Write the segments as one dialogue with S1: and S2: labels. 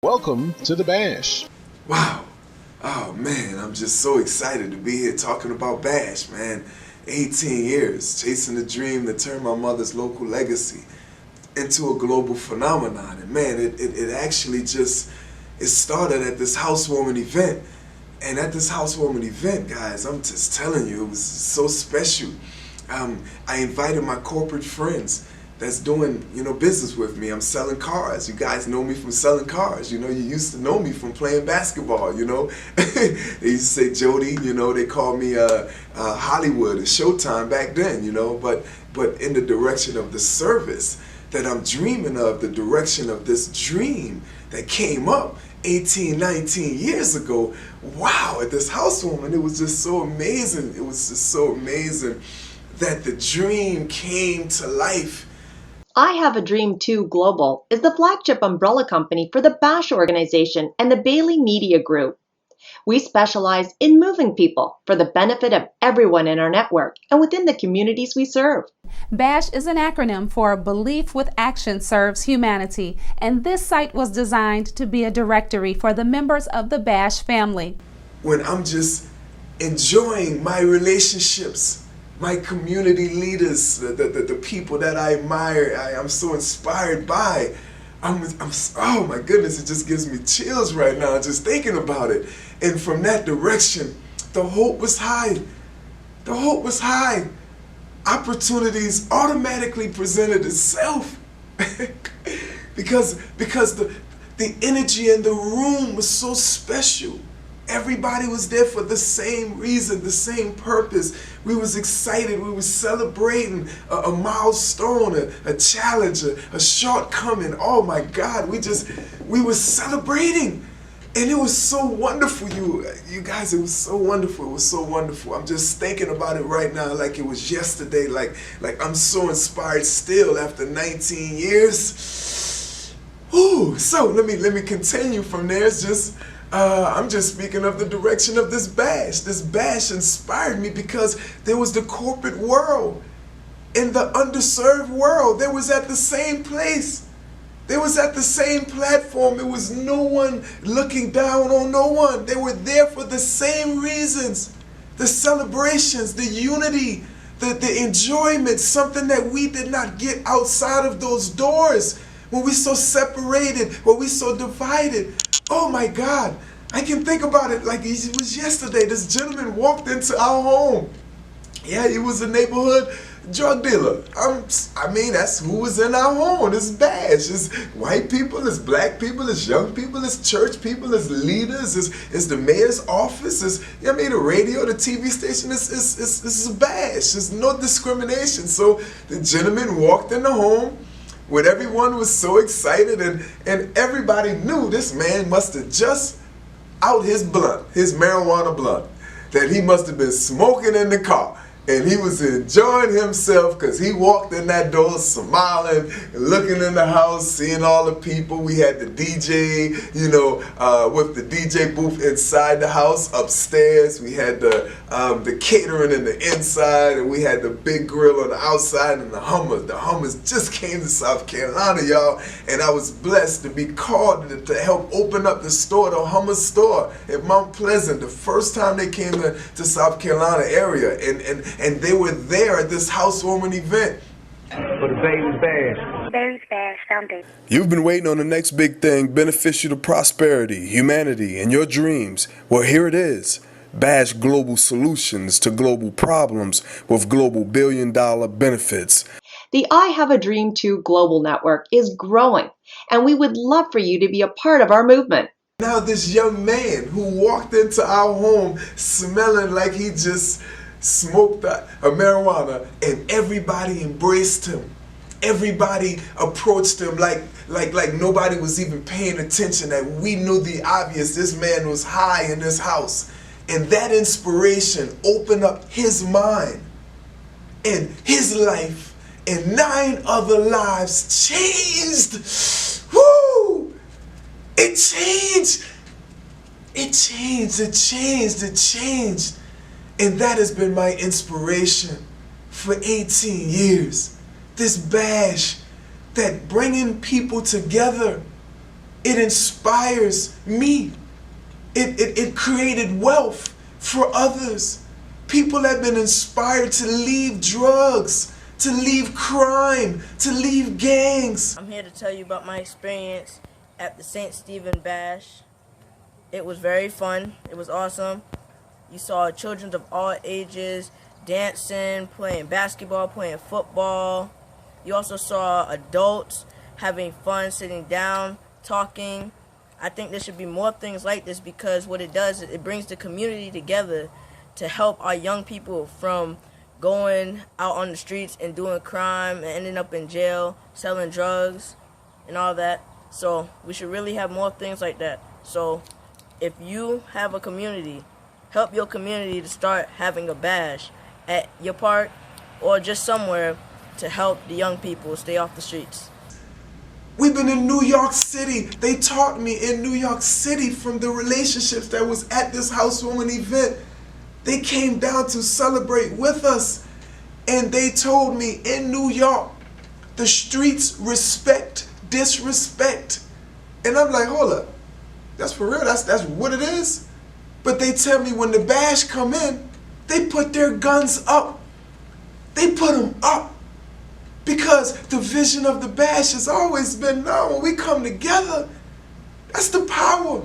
S1: Welcome to the B.A.S.H.
S2: Wow. Oh man, I'm just so excited to be here talking about B.A.S.H, man. 18 years, chasing the dream to turn my mother's local legacy into a global phenomenon. And man, it actually it started at this housewarming event. And at this housewarming event, guys, I'm just telling you, it was so special. I invited my corporate friends that's doing, business with me. I'm selling cars. You guys know me from selling cars. You used to know me from playing basketball, They used to say Jody, they called me Hollywood and Showtime back then, But in the direction of the service that I'm dreaming of, the direction of this dream that came up 18, 19 years ago, wow, at this housewarming, it was just so amazing. It was just so amazing that the dream came to life.
S3: I Have a Dream Too Global is the flagship umbrella company for the B.A.S.H organization and the Bailey Media Group. We specialize in moving people for the benefit of everyone in our network and within the communities we serve.
S4: B.A.S.H is an acronym for Belief with Action Serves Humanity, and this site was designed to be a directory for the members of the B.A.S.H family.
S2: When I'm just enjoying my relationships, my community leaders, the people that I admire, I'm so inspired by. Oh my goodness, it just gives me chills right now just thinking about it. And from that direction, the hope was high. The hope was high. Opportunities automatically presented itself because the energy in the room was so special. Everybody was there for the same reason, the same purpose. We was excited. We was celebrating a milestone, a challenge, a shortcoming. Oh my God, we were celebrating. And it was so wonderful, you guys, it was so wonderful. It was so wonderful. I'm just thinking about it right now like it was yesterday. Like I'm so inspired still after 19 years. Ooh, so let me continue from there. It's just I'm just speaking of the direction of this B.A.S.H. This B.A.S.H inspired me because there was the corporate world and the underserved world. They was at the same place. They was at the same platform. There was no one looking down on no one. They were there for the same reasons. The celebrations, the unity, the enjoyment, something that we did not get outside of those doors. When we so separated, when we so divided. Oh my God, I can think about it like it was yesterday. This gentleman walked into our home. Yeah, he was a neighborhood drug dealer. That's who was in our home. It's B.A.S.H. It's white people, it's black people, it's young people, it's church people, it's leaders, it's the mayor's office, it's the radio, the TV station, it's B.A.S.H. There's no discrimination. So the gentleman walked in the home when everyone was so excited and everybody knew this man must have just out his blunt, his marijuana blunt, that he must have been smoking in the car. And he was enjoying himself because he walked in that door smiling, looking in the house, seeing all the people. We had the DJ, with the DJ booth inside the house upstairs. We had the catering in the inside, and we had the big grill on the outside and the Hummers. The Hummers just came to South Carolina, y'all, and I was blessed to be called to help open up the store, the Hummer store at Mount Pleasant, the first time they came to South Carolina area. And they were there at this housewarming event.
S5: For the Bailey's B.A.S.H.
S6: Bailey's B.A.S.H. Foundation.
S2: You've been waiting on the next big thing beneficial to prosperity, humanity, and your dreams. Well, here it is. B.A.S.H Global Solutions to global problems with global billion-dollar benefits.
S3: The I Have a Dream Too Global Network is growing, and we would love for you to be a part of our movement.
S2: Now this young man who walked into our home smelling like he just smoked a marijuana, and everybody embraced him. Everybody approached him like nobody was even paying attention, that we knew the obvious. This man was high in this house. And that inspiration opened up his mind and his life, and 9 other lives changed. Woo! It changed. It changed. It changed. It changed. And that has been my inspiration for 18 years. This B.A.S.H, that bringing people together It inspires me. It created wealth for others. People have been inspired to leave drugs, to leave crime, to leave gangs.
S6: I'm here to tell you about my experience at the St. Stephen B.A.S.H. It was very fun. It was awesome. You saw children of all ages dancing, playing basketball, playing football. You also saw adults having fun, sitting down, talking. I think there should be more things like this because what it does is it brings the community together to help our young people from going out on the streets and doing crime and ending up in jail, selling drugs and all that. So we should really have more things like that. So if you have a community, help your community to start having a bash at your park or just somewhere to help the young people stay off the streets.
S2: We've been in New York City. They taught me in New York City from the relationships that was at this housewarming event. They came down to celebrate with us. And they told me in New York, the streets respect disrespect. And I'm like, hold up. That's for real. That's what it is. But they tell me when the B.A.S.H come in, they put their guns up. They put them up. Because the vision of the B.A.S.H has always been, no, when we come together, that's the power.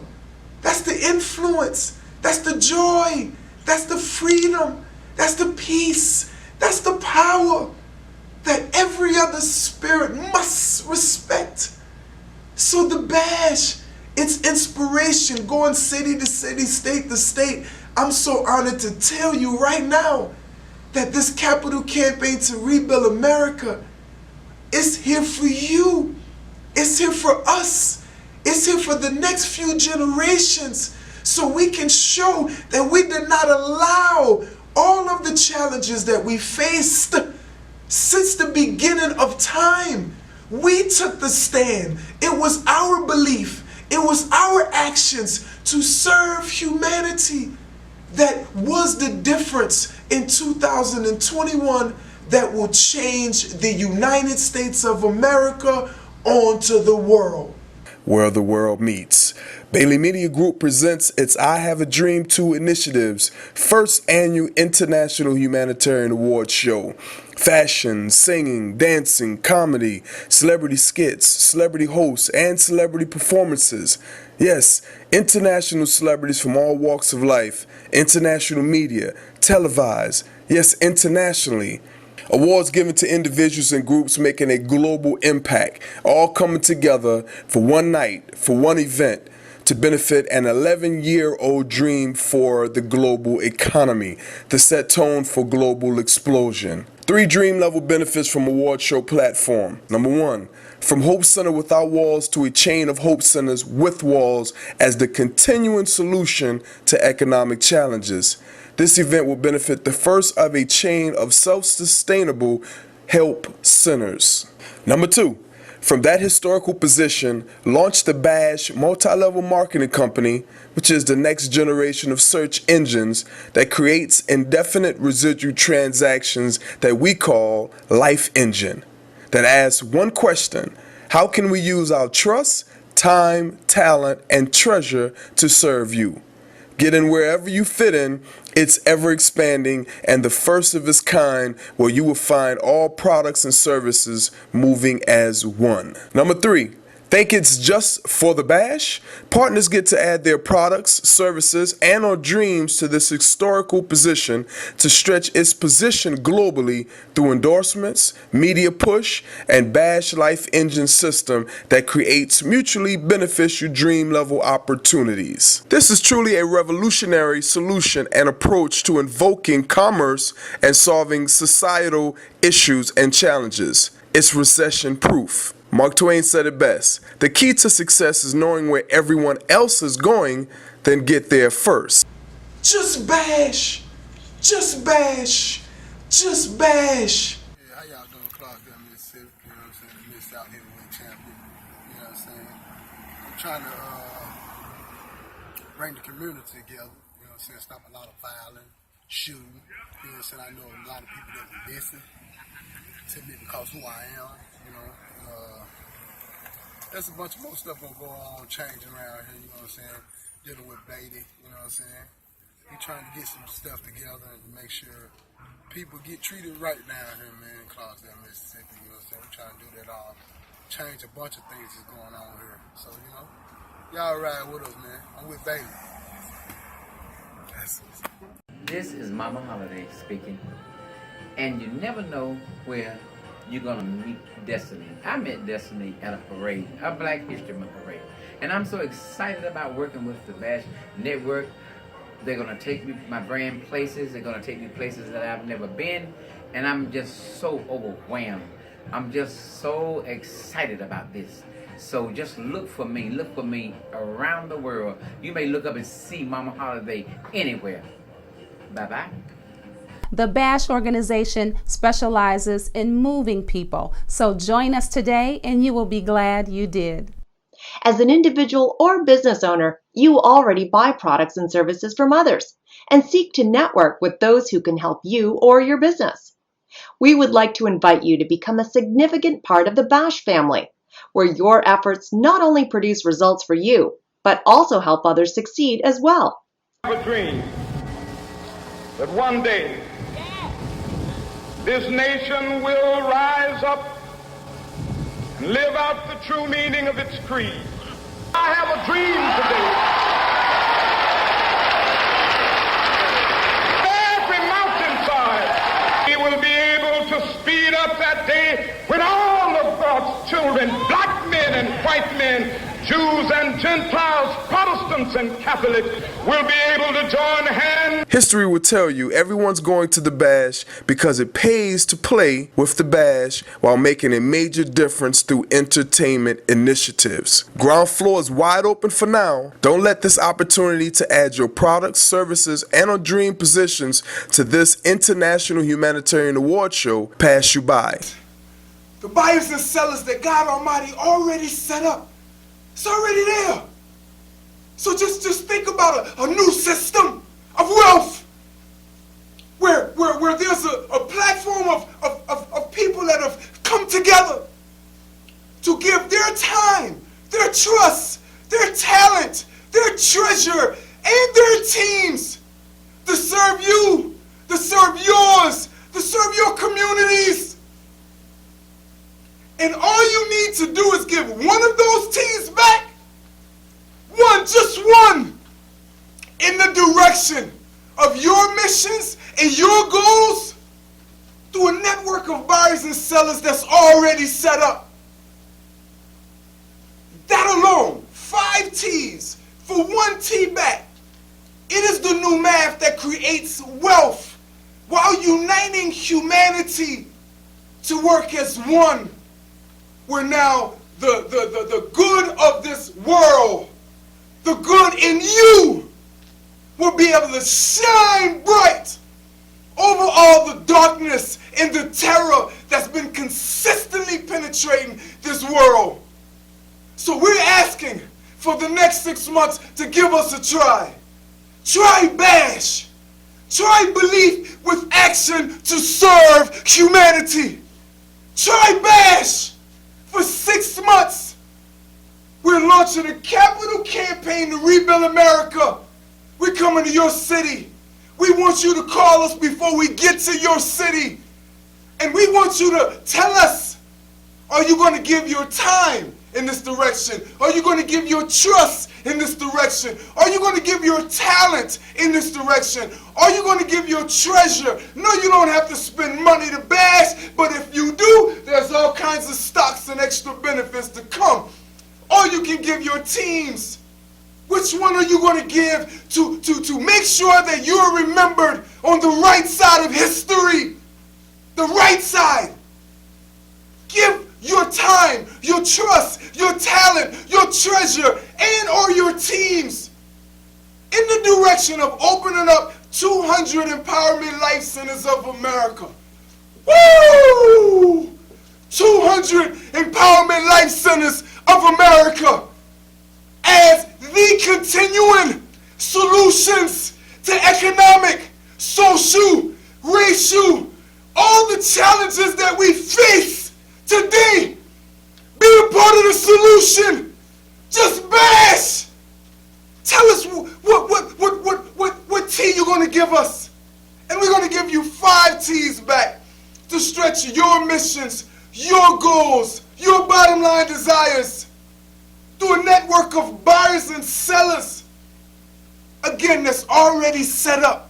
S2: That's the influence. That's the joy. That's the freedom. That's the peace. That's the power that every other spirit must respect. So the B.A.S.H, its inspiration, going city to city, state to state. I'm so honored to tell you right now that this capital campaign to rebuild America is here for you. It's here for us. It's here for the next few generations so we can show that we did not allow all of the challenges that we faced since the beginning of time. We took the stand. It was our belief. It was our actions to serve humanity that was the difference in 2021 that will change the United States of America onto the world.
S7: Where the world meets. Bailey Media Group presents its I Have a Dream 2 initiative's first annual International Humanitarian Awards show. Fashion, singing, dancing, comedy, celebrity skits, celebrity hosts, and celebrity performances. Yes, international celebrities from all walks of life, international media, televised, yes, internationally. Awards given to individuals and groups making a global impact, all coming together for one night, for one event, to benefit an 11-year-old dream for the global economy, to set tone for global explosion. 3 dream-level benefits from award show platform. Number 1, from Hope Center Without Walls to a chain of Hope Centers with walls as the continuing solution to economic challenges. This event will benefit the first of a chain of self-sustainable help centers. Number 2, from that historical position, launch the B.A.S.H multi-level marketing company, which is the next generation of search engines that creates indefinite residual transactions that we call Life Engine. That asks one question: how can we use our trust, time, talent, and treasure to serve you? Get in wherever you fit in. It's ever expanding and the first of its kind, where you will find all products and services moving as one. Number 3, think it's just for the B.A.S.H? Partners get to add their products, services, and or dreams to this historical position to stretch its position globally through endorsements, media push, and B.A.S.H Life Engine system that creates mutually beneficial dream-level opportunities. This is truly a revolutionary solution and approach to invoking commerce and solving societal issues and challenges. It's recession-proof. Mark Twain said it best: the key to success is knowing where everyone else is going, then get there first.
S2: Just B.A.S.H. Just B.A.S.H. Just B.A.S.H.
S8: Yeah, how y'all doing, Clark, Mississippi, you know what I'm saying, the Mid-South Heavyweight Champion, you know what I'm saying. I'm trying to bring the community together, you know what I'm saying, stop a lot of violence, shooting, you know what I'm saying. I know a lot of people that were missing, simply because who I am, you know. there's a bunch of more stuff gonna go on, changing around here, you know what I'm saying? Dealing with Beatty, you know what I'm saying? We're trying to get some stuff together and make sure people get treated right down here, man, in Clarksville, Mississippi, you know what I'm saying? We're trying to do that all. Change a bunch of things that's going on here. So, you know, y'all ride with us, man. I'm with Beatty.
S9: This is Mama Holiday speaking, and you never know where you're gonna meet Destiny. I met Destiny at a parade, a Black History Month parade, and I'm so excited about working with the B.A.S.H network. They're gonna take me my brand places. They're gonna take me places that I've never been, and I'm just so overwhelmed. I'm just so excited about this. So just look for me around the world. You may look up and see Mama Holiday anywhere. Bye-bye.
S4: The B.A.S.H organization specializes in moving people. So join us today and you will be glad you did.
S3: As an individual or business owner, you already buy products and services from others and seek to network with those who can help you or your business. We would like to invite you to become a significant part of the B.A.S.H family, where your efforts not only produce results for you, but also help others succeed as well.
S5: I have a dream that one day this nation will rise up and live out the true meaning of its creed. I have a dream today. Every mountainside, we will be able to speed up that day when all of God's children, black men and white men, Jews and Gentiles, Protestants and Catholics, will be able to join hands.
S7: History will tell you everyone's going to the B.A.S.H because it pays to play with the B.A.S.H while making a major difference through entertainment initiatives. Ground floor is wide open for now. Don't let this opportunity to add your products, services, and or dream positions to this International Humanitarian Award Show pass you by.
S2: The buyers and sellers that God Almighty already set up. It's already there. So just think about a new system of wealth where there's a platform of people that have come together to give their time, their trust, their talent, their treasure, and their teams to serve you, to serve yours, to serve your communities. And all you need to do is give one of those teams back, just one, in the direction of your missions and your goals through a network of buyers and sellers that's already set up. That alone, 5 T's for 1 T back. It is the new math that creates wealth while uniting humanity to work as one. Where now the good of this world, the good in you, will be able to shine bright over all the darkness and the terror that's been consistently penetrating this world. So we're asking for the next 6 months to give us a try. Try B.A.S.H. Try belief with action to serve humanity. Try B.A.S.H. For 6 months, we're launching a capital campaign to rebuild America. We're coming to your city. We want you to call us before we get to your city. And we want you to tell us, are you going to give your time in this direction? Are you going to give your trust in this direction? Are you going to give your talent in this direction? Are you going to give your treasure? No, you don't have to spend money to B.A.S.H, but if you do, there's all kinds of stocks and extra benefits to come. Or you can give your teams. Which one are you going to give to make sure that you're remembered on the right side of history? The right side. Give your time, your trust, your talent, your treasure, and or your teams in the direction of opening up 200 Empowerment Life Centers of America. Woo! 200 Empowerment Life Centers of America as the continuing solutions to economic, social, racial, all the challenges that we face today. Be a part of the solution. Just bash. Tell us what T you're gonna give us. And we're gonna give you 5 T's back to stretch your missions, your goals, your bottom line desires through a network of buyers and sellers. Again, that's already set up.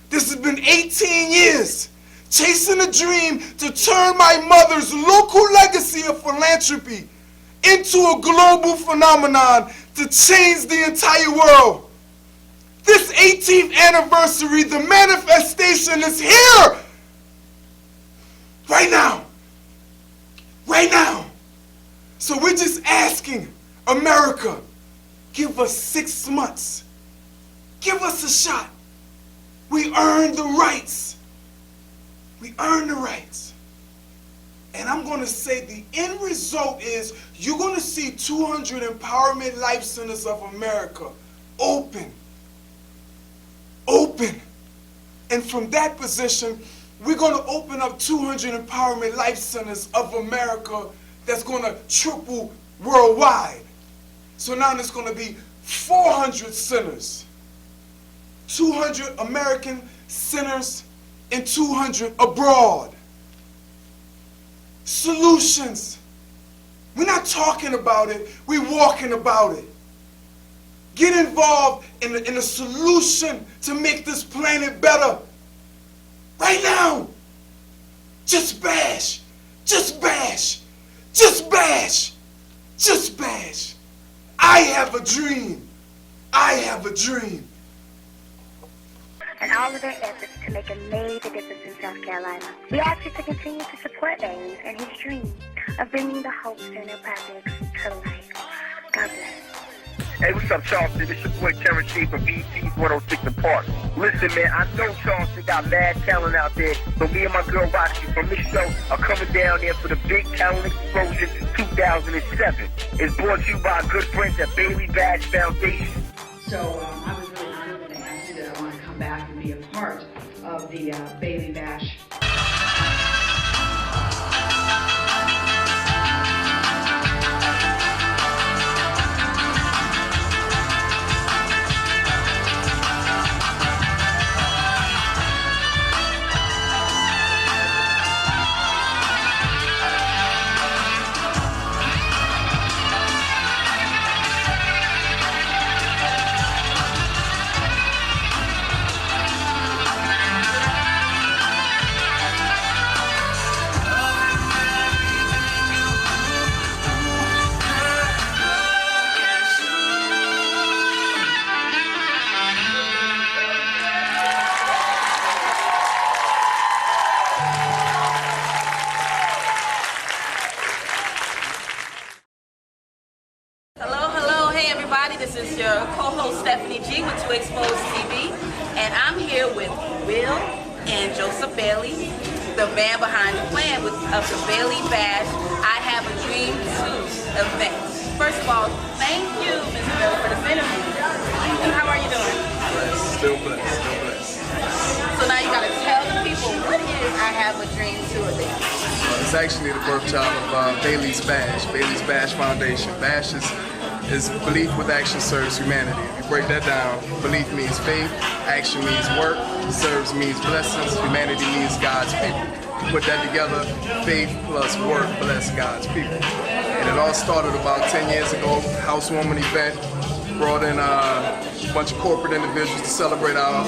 S2: This has been 18 years chasing a dream to turn my mother's local legacy of philanthropy into a global phenomenon to change the entire world. This 18th anniversary, the manifestation is here. Right now. Right now. So we're just asking America, give us 6 months. Give us a shot. We earned the rights. We earned the rights. And I'm going to say the end result is you're going to see 200 Empowerment Life Centers of America open. Open. And from that position, we're going to open up 200 Empowerment Life Centers of America that's going to triple worldwide. So now there's going to be 400 centers. 200 American centers and 200 abroad. Solutions. We're not talking about it, we're walking about it. Get involved in a solution to make this planet better. Right now. Just bash. Just bash. Just bash. Just bash. I have a dream. I have a dream.
S10: And all of their efforts to make a major difference in South Carolina. We ask you to continue to support Bailey and his dream of bringing the Hope Center projects to life. God bless.
S11: Hey, what's up, Charleston? It's your boy Terrence G from B.A.S.H 106 and Park. Listen, man, I know Charleston got mad talent out there, so me and my girl Roxy from this show are coming down there for the Big Talent Explosion 2007. It's brought to you by our good friends at B.A.S.H Foundation.
S12: So I was really honored when they asked me that I want to come back and be a part of the B.A.S.H.
S13: This is your co-host Stephanie G with To Expose TV, and I'm here with Will and Joseph Bailey, the man behind the plan of the B.A.S.H I Have a Dream 2 event. First of all, thank you, Mr. Bailey, for this interview. And how are you doing?
S2: Still blessed, still blessed.
S13: So now you gotta tell the people, what is I Have a Dream 2 event?
S2: It's actually the birth child of B.A.S.H, B.A.S.H Foundation. B.A.S.H is belief with action serves humanity. If you break that down, belief means faith, action means work, serves means blessings, humanity means God's people. You put that together, faith plus work bless God's people. And it all started about 10 years ago, housewarming event, brought in a bunch of corporate individuals to celebrate our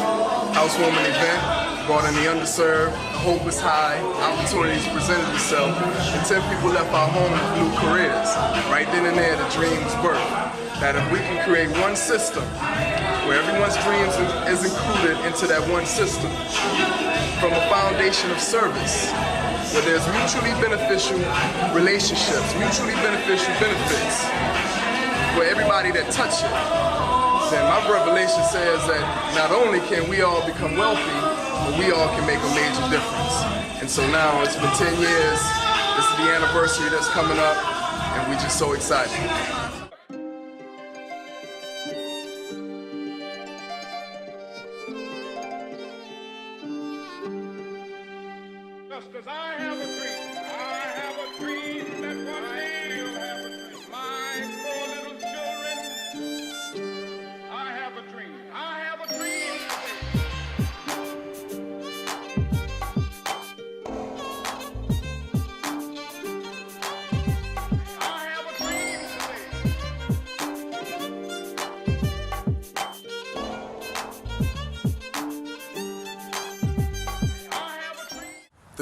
S2: housewarming event, brought in the underserved, hope was high, opportunities presented themselves, and 10 people left our home with new careers. Right then and there, the dream was birthed. That if we can create one system where everyone's dreams is included into that one system, from a foundation of service, where there's mutually beneficial relationships, mutually beneficial benefits for everybody that touch it, then my revelation says that not only can we all become wealthy, but we all can make a major difference. And so now it's been 10 years, this is the anniversary that's coming up, and we're just so excited.
S5: Just as I have a dream that one day you'll have a dream.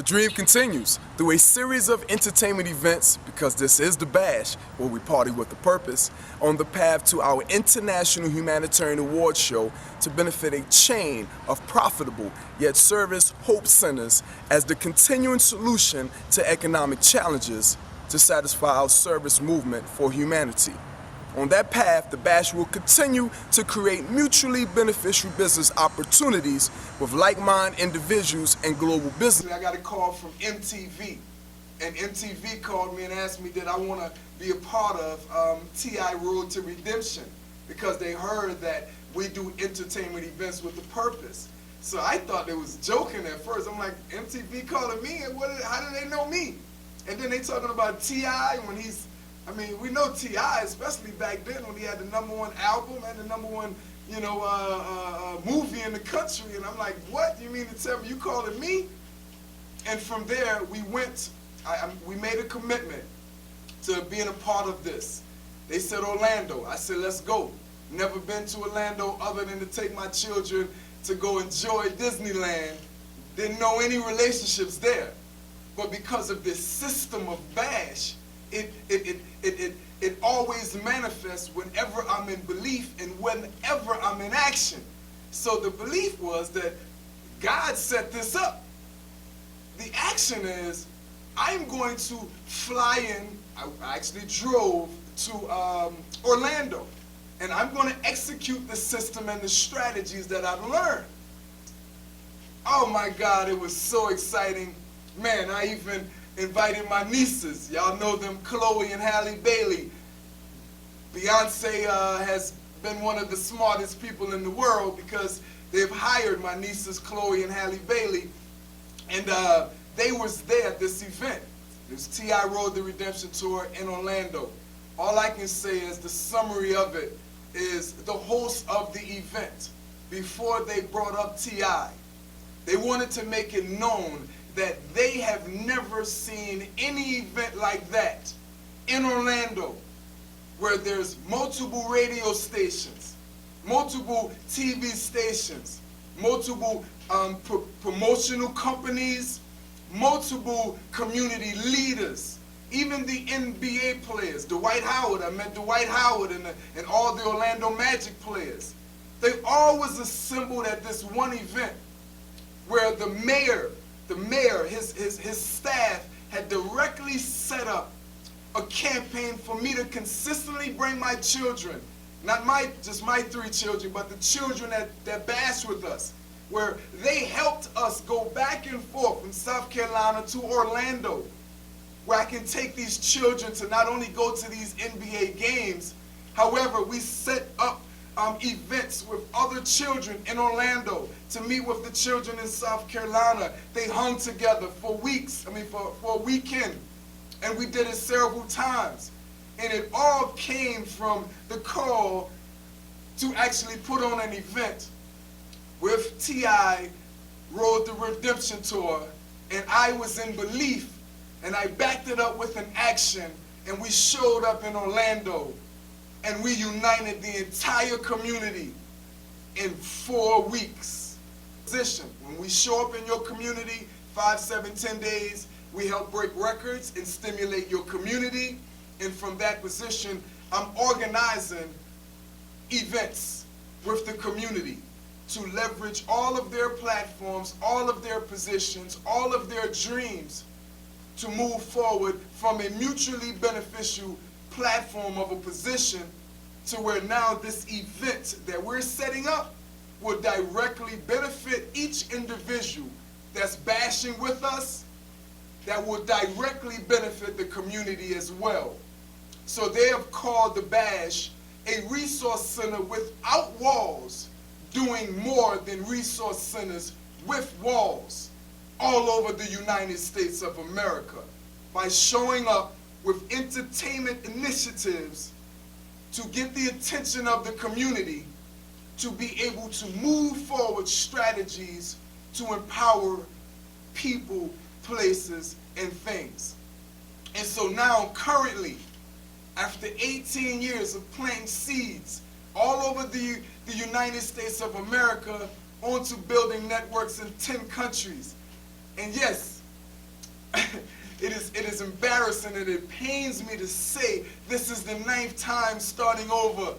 S7: dream continues through a series of entertainment events, because this is the B.A.S.H, where we party with a purpose, on the path to our International Humanitarian Awards Show to benefit a chain of profitable yet service hope centers as the continuing solution to economic challenges to satisfy our service movement for humanity. On that path, the B.A.S.H will continue to create mutually beneficial business opportunities with like-minded individuals and global business.
S2: I got a call from MTV, and MTV called me and asked me did I want to be a part of T.I. Road to Redemption, because they heard that we do entertainment events with a purpose. So I thought they was joking at first. I'm like, MTV calling me, and how do they know me? And then they talking about T.I. when he's, I mean, we know T.I., especially back then when he had the #1 album and the #1, movie in the country. And I'm like, what? You mean to tell me you calling me? And from there, we went, we made a commitment to being a part of this. They said Orlando. I said, let's go. Never been to Orlando other than to take my children to go enjoy Disneyland. Didn't know any relationships there. But because of this system of B.A.S.H, it always manifests whenever I'm in belief and whenever I'm in action. So the belief was that God set this up. The action is, I'm going to fly in. I actually drove to Orlando, and I'm going to execute the system and the strategies that I've learned. Oh my God, it was so exciting. Man, I even invited my nieces. Y'all know them, Chloe and Halle Bailey. Beyonce has been one of the smartest people in the world because they've hired my nieces, Chloe and Halle Bailey, and they was there at this event. It was T.I. Road the Redemption Tour in Orlando. All I can say is the summary of it is the host of the event, before they brought up T.I., they wanted to make it known that they have never seen any event like that in Orlando, where there's multiple radio stations, multiple TV stations, multiple promotional companies, multiple community leaders, even the NBA players, Dwight Howard. I met Dwight Howard and all the Orlando Magic players. They all was assembled at this one event where the mayor, his staff had directly set up a campaign for me to consistently bring my children, not just my 3 children, but the children that B.A.S.H with us, where they helped us go back and forth from South Carolina to Orlando, where I can take these children to not only go to these NBA games, however, we set up events with other children in Orlando to meet with the children in South Carolina. They hung together for weeks, for a weekend, and we did it several times. And it all came from the call to actually put on an event with T.I. Road the Redemption Tour, and I was in belief, and I backed it up with an action, and we showed up in Orlando, and we united the entire community in 4 weeks. When we show up in your community 5, 7, 10 days, we help break records and stimulate your community. And from that position, I'm organizing events with the community to leverage all of their platforms, all of their positions, all of their dreams to move forward from a mutually beneficial platform of a position to where now this event that we're setting up will directly benefit each individual that's bashing with us, that will directly benefit the community as well. So they have called the B.A.S.H a resource center without walls, doing more than resource centers with walls all over the United States of America by showing up with entertainment initiatives to get the attention of the community, to be able to move forward strategies to empower people, places, and things. And so now, currently, after 18 years of planting seeds all over the United States of America onto building networks in 10 countries, and yes, it is embarrassing and it pains me to say this is the 9th time starting over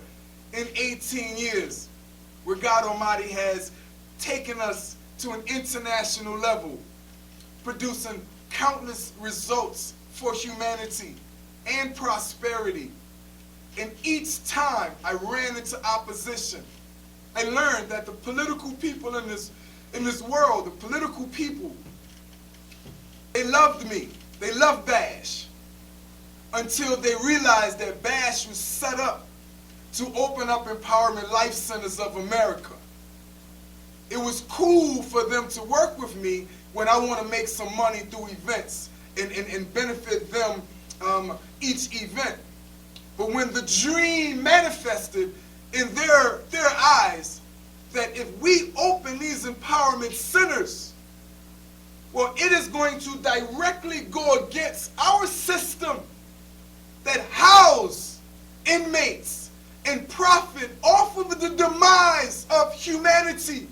S2: in 18 years where God Almighty has taken us to an international level, producing countless results for humanity and prosperity. And each time I ran into opposition, I learned that the political people in this world, the political people, they loved me. They loved B.A.S.H. until they realized that B.A.S.H. was set up to open up Empowerment Life Centers of America. It was cool for them to work with me when I want to make some money through events and benefit them each event. But when the dream manifested in their eyes that if we open these empowerment centers, well, it is going to directly go against our system that house inmates and profit off of the demise of humanity.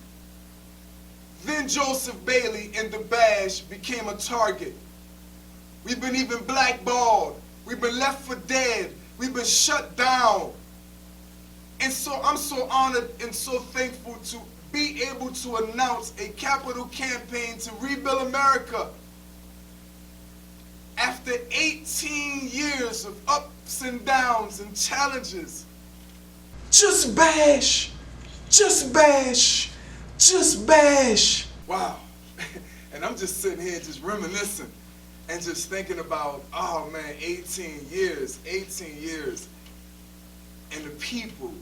S2: Then Joseph Bailey and the B.A.S.H. became a target. We've been even blackballed. We've been left for dead. We've been shut down. And so I'm so honored and so thankful to be able to announce a capital campaign to rebuild America. After 18 years of ups and downs and challenges, just B.A.S.H. Just B.A.S.H. Just B.A.S.H. Wow. And I'm just sitting here just reminiscing and just thinking about, oh man, 18 years, and the people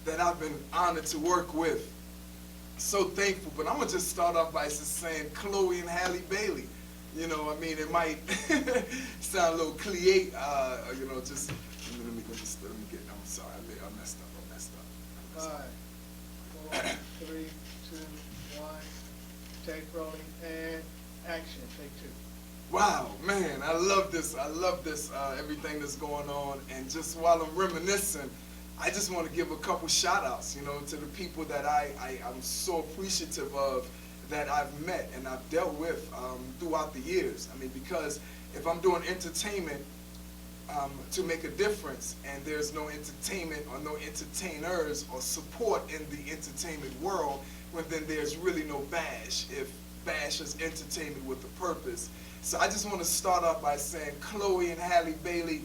S2: that I've been honored to work with. So thankful. But I'm going to just start off by just saying Chloe and Halle Bailey. You know, I mean, it might sound a little cliche, you know, just, let me get, I'm sorry, I messed up.
S14: 5, 4, 3, 2, 1, take rolling, and action, take 2.
S2: Wow, man, I love this, everything that's going on. And just while I'm reminiscing, I just want to give a couple shout outs, you know, to the people that I'm so appreciative of, that I've met and I've dealt with throughout the years. I mean, because if I'm doing entertainment to make a difference and there's no entertainment or no entertainers or support in the entertainment world, well, then there's really no B.A.S.H. if B.A.S.H. is entertainment with a purpose. So I just want to start off by saying, Chloe and Halle Bailey,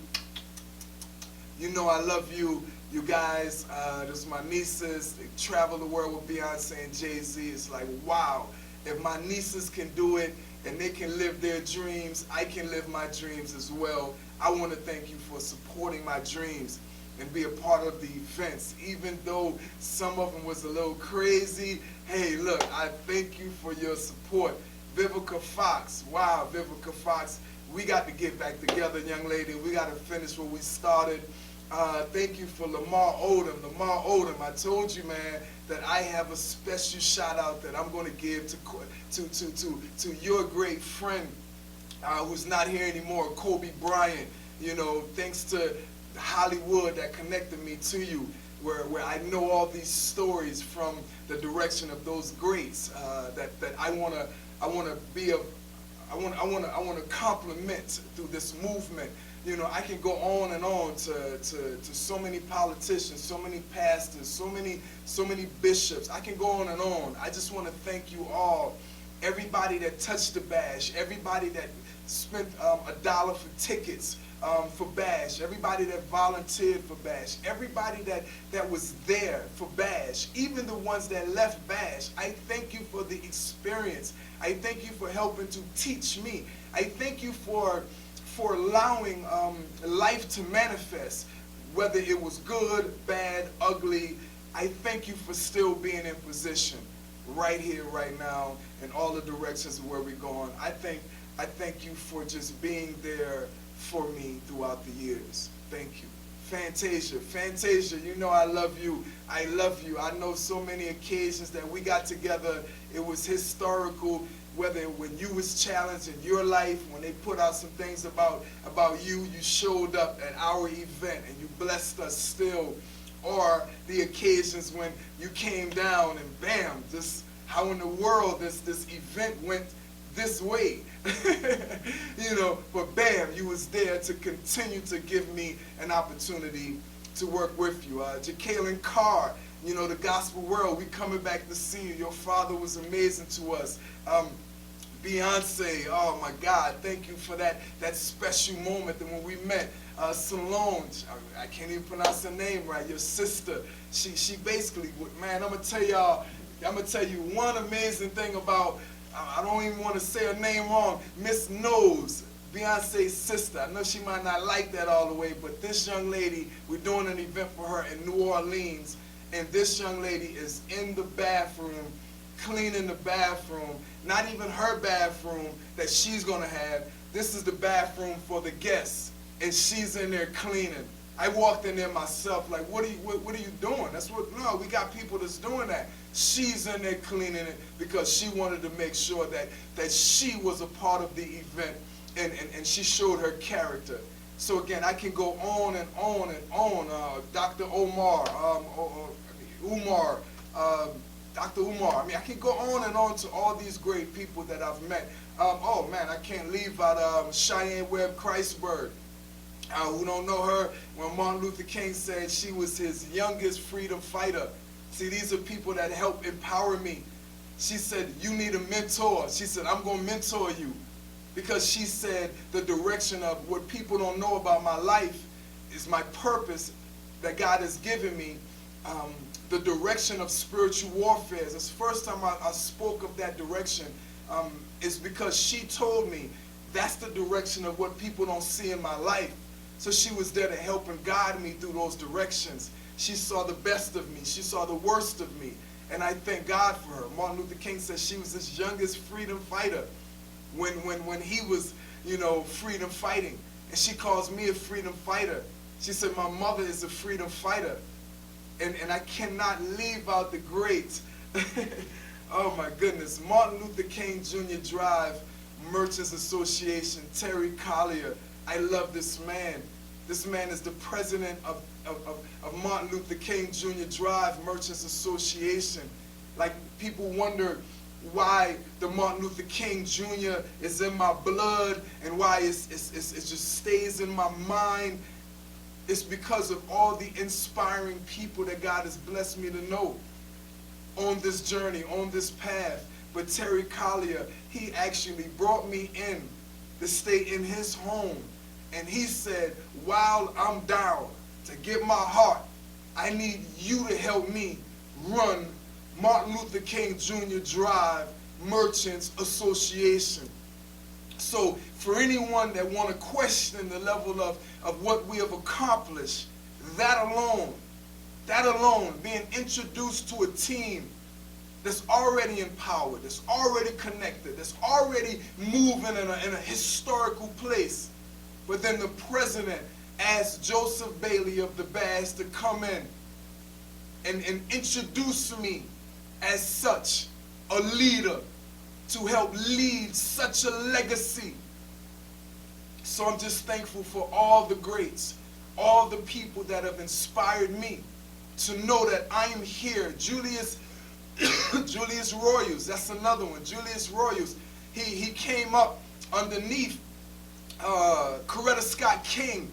S2: you know I love you. You guys, there's my nieces, they travel the world with Beyonce and Jay-Z. It's like, wow, if my nieces can do it and they can live their dreams, I can live my dreams as well. I want to thank you for supporting my dreams and be a part of the events. Even though some of them was a little crazy, hey, look, I thank you for your support. Vivica Fox, wow, Vivica Fox, we got to get back together, young lady. We got to finish what we started. Thank you for Lamar Odom. Lamar Odom, I told you, man, that I have a special shout out that I'm going to give to your great friend who's not here anymore, Kobe Bryant. You know, thanks to Hollywood that connected me to you, where I know all these stories from the direction of those greats that I want to compliment through this movement. You know, I can go on and on to so many politicians, so many pastors, so many bishops. I can go on and on. I just want to thank you all, everybody that touched the B.A.S.H., everybody that spent $1 for tickets for B.A.S.H., everybody that volunteered for B.A.S.H., everybody that was there for B.A.S.H., even the ones that left B.A.S.H. I thank you for the experience. I thank you for helping to teach me. I thank you for allowing life to manifest, whether it was good, bad, ugly. I thank you for still being in position right here, right now, in all the directions of where we're going. I thank you for just being there for me throughout the years. Thank you. Fantasia, you know I love you. I love you. I know so many occasions that we got together. It was historical. Whether when you was challenged in your life, when they put out some things about you, you showed up at our event and you blessed us still. Or the occasions when you came down and bam, just how in the world this event went this way. You know, but bam, you was there to continue to give me an opportunity to work with you. Jacqueline Carr, you know, the gospel world, we coming back to see you. Your father was amazing to us. Beyonce, oh my God, thank you for that special moment that when we met. Solange, I can't even pronounce her name right, your sister, she basically, man, I'm gonna tell you one amazing thing about, I don't even want to say her name wrong, Miss Nose, Beyonce's sister. I know she might not like that all the way, but this young lady, we're doing an event for her in New Orleans, and this young lady is in the bathroom, cleaning the bathroom, not even her bathroom that she's gonna have. This is the bathroom for the guests, and she's in there cleaning. I walked in there myself, like, what are you doing? No, we got people that's doing that. She's in there cleaning it because she wanted to make sure that she was a part of the event, and she showed her character. So again, I can go on and on and on. Dr. Umar, Dr. Umar. I mean, I can go on and on to all these great people that I've met. Oh man, I can't leave out Cheyenne Webb Christberg. Who don't know her, when Martin Luther King said she was his youngest freedom fighter. See, these are people that help empower me. She said, you need a mentor. She said, I'm going to mentor you. Because she said the direction of what people don't know about my life is my purpose that God has given me. The direction of spiritual warfare. It's the first time I spoke of that direction is because she told me that's the direction of what people don't see in my life. So she was there to help and guide me through those directions. She saw the best of me. She saw the worst of me. And I thank God for her. Martin Luther King said she was his youngest freedom fighter when he was, you know, freedom fighting. And she calls me a freedom fighter. She said, my mother is a freedom fighter. And I cannot leave out the greats. Oh my goodness. Martin Luther King Jr. Drive Merchants Association, Terry Collier. I love this man. This man is the president of Martin Luther King Jr. Drive Merchants Association. Like, people wonder why the Martin Luther King Jr. is in my blood and why it just stays in my mind. It's because of all the inspiring people that God has blessed me to know on this journey, on this path. But Terry Collier, he actually brought me in to stay in his home. And he said, while I'm down to get my heart, I need you to help me run Martin Luther King Jr. Drive Merchants Association. So for anyone that want to question the level of what we have accomplished, that alone, being introduced to a team that's already empowered, that's already connected, that's already moving in a historical place. But then the president asked Joseph Bailey of the B.A.S.H to come in and introduce me as such a leader to help lead such a legacy. So I'm just thankful for all the greats, all the people that have inspired me to know that I am here. Julius Royals, that's another one. Julius Royals, he came up underneath Coretta Scott King.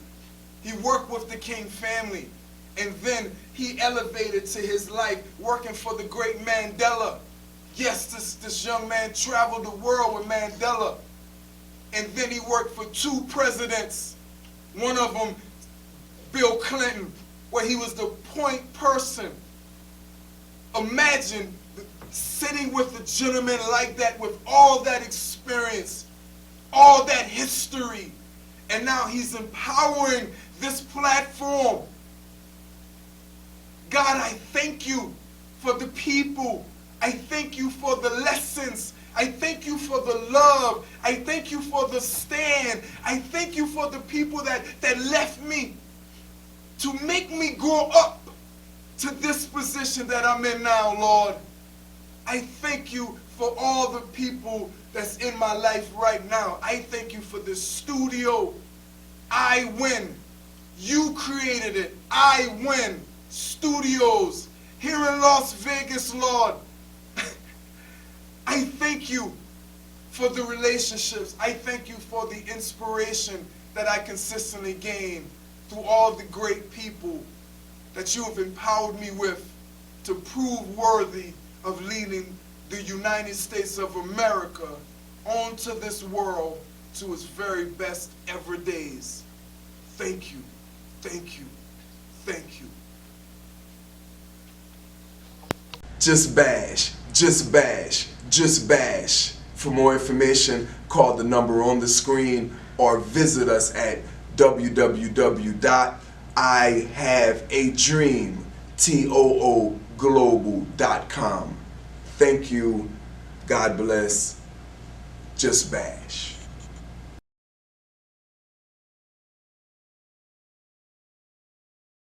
S2: He worked with the King family, and then he elevated to his life working for the great Mandela. Yes, this young man traveled the world with Mandela, and then he worked for 2 presidents. One of them, Bill Clinton, where he was the point person. Imagine sitting with a gentleman like that with all that experience, all that history, and now he's empowering this platform. God, I thank you for the people. I thank you for the lessons. I thank you for the love. I thank you for the stand. I thank you for the people that left me to make me grow up to this position that I'm in now, Lord. I thank you for all the people that's in my life right now. I thank you for this studio. I win. You created it. I win. Studios here in Las Vegas, Lord. I thank you for the relationships. I thank you for the inspiration that I consistently gain through all the great people that you have empowered me with to prove worthy of leading the United States of America onto this world to its very best ever days. Thank you, thank you, thank you. Just bash, just bash, just bash. For more information, call the number on the screen or visit us at www.ihaveadreamglobal.com. Thank you. God bless. Just bash.